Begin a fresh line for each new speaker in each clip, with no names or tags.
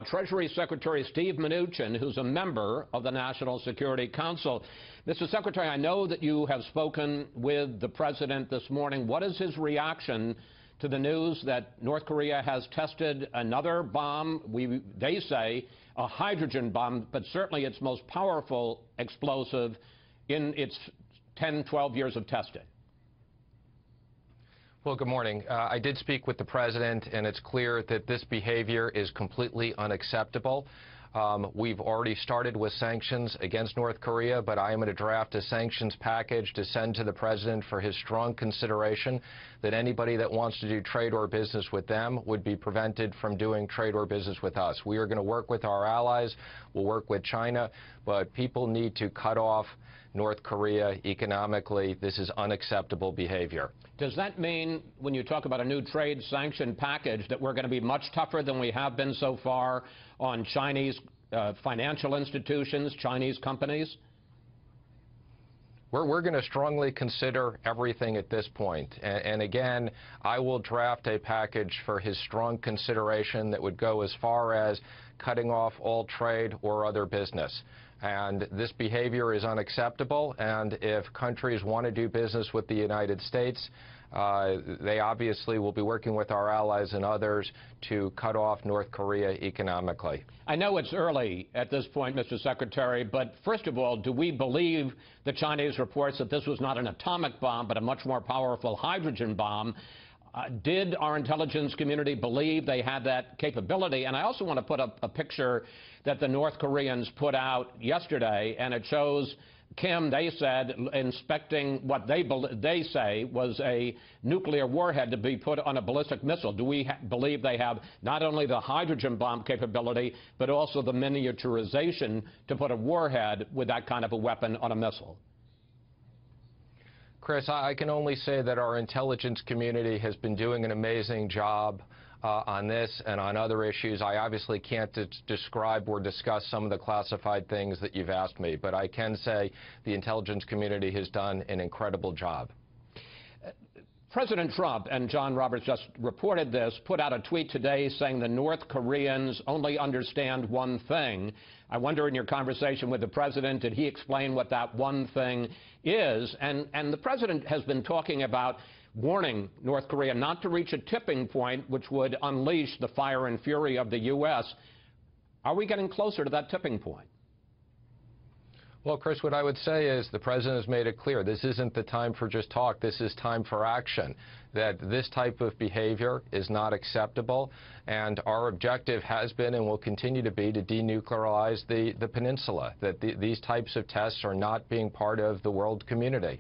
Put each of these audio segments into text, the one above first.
Treasury Secretary Steve Mnuchin, who's a member of the National Security Council. Mr. Secretary, I know that you have spoken with the president this morning. What is his reaction to the news that North Korea has tested another bomb? They say a hydrogen bomb, but certainly its most powerful explosive in its 10, 12 years of testing.
Well, good morning. I did speak with the president, and it's clear that this behavior is completely unacceptable. We've already started with sanctions against North Korea, but I am going to draft a sanctions package to send to the president for his strong consideration that anybody that wants to do trade or business with them would be prevented from doing trade or business with us. We are going to work with our allies. We'll work with China, but people need to cut off North Korea economically. This is unacceptable behavior.
Does that mean, when you talk about a new trade sanction package, that we're going to be much tougher than we have been so far on Chinese financial institutions, Chinese companies?
We're going to strongly consider everything at this point. And again, I will draft a package for his strong consideration that would go as far as cutting off all trade or other business. And this behavior is unacceptable, and if countries want to do business with the United States, they obviously will be working with our allies and others to cut off North Korea economically.
I know it's early at this point, Mr. Secretary, but first of all, do we believe the Chinese reports that this was not an atomic bomb, but a much more powerful hydrogen bomb? Did our intelligence community believe they had that capability? And I also want to put up a picture that the North Koreans put out yesterday, and it shows Kim, they said, inspecting what they say was a nuclear warhead to be put on a ballistic missile. Do we believe they have not only the hydrogen bomb capability, but also the miniaturization to put a warhead with that kind of a weapon on a missile?
Chris, I can only say that our intelligence community has been doing an amazing job on this and on other issues. I obviously can't describe or discuss some of the classified things that you've asked me, but I can say the intelligence community has done an incredible job.
President Trump, and John Roberts just reported this, put out a tweet today saying the North Koreans only understand one thing. I wonder, in your conversation with the president, did he explain what that one thing is? And the president has been talking about warning North Korea not to reach a tipping point which would unleash the fire and fury of the U.S. Are we getting closer to that tipping point?
Well, Chris, what I would say is the president has made it clear this isn't the time for just talk. This is time for action, that this type of behavior is not acceptable, and our objective has been and will continue to be to denuclearize the peninsula, that these types of tests are not being part of the world community.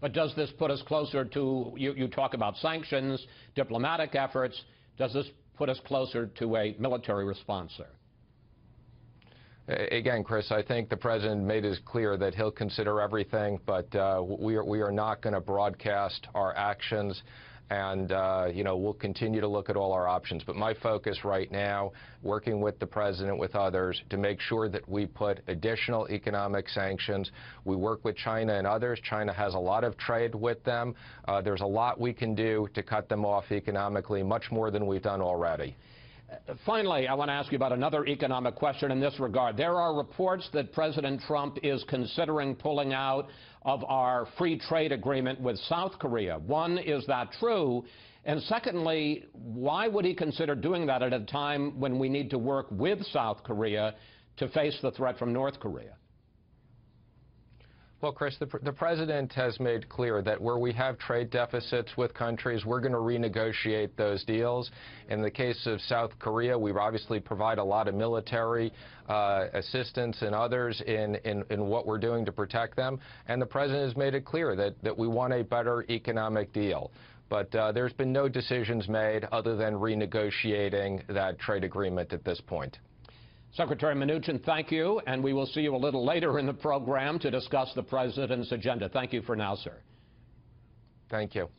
But does this put us closer to, you talk about sanctions, diplomatic efforts, does this put us closer to a military response, sir?
Again, Chris, I think the president made it clear that he'll consider everything, but we are not going to broadcast our actions, and we'll continue to look at all our options. But my focus right now, working with the president, with others, to make sure that we put additional economic sanctions. We work with China and others. China has a lot of trade with them. There's a lot we can do to cut them off economically, much more than we've done already.
Finally, I want to ask you about another economic question in this regard. There are reports that President Trump is considering pulling out of our free trade agreement with South Korea. One, is that true? And secondly, why would he consider doing that at a time when we need to work with South Korea to face the threat from North Korea?
Well, Chris, the president has made clear that where we have trade deficits with countries, we're going to renegotiate those deals. In the case of South Korea, we obviously provide a lot of military assistance and others in what we're doing to protect them. And the president has made it clear that we want a better economic deal. But there's been no decisions made other than renegotiating that trade agreement at this point.
Secretary Mnuchin, thank you, and we will see you a little later in the program to discuss the president's agenda. Thank you for now, sir.
Thank you.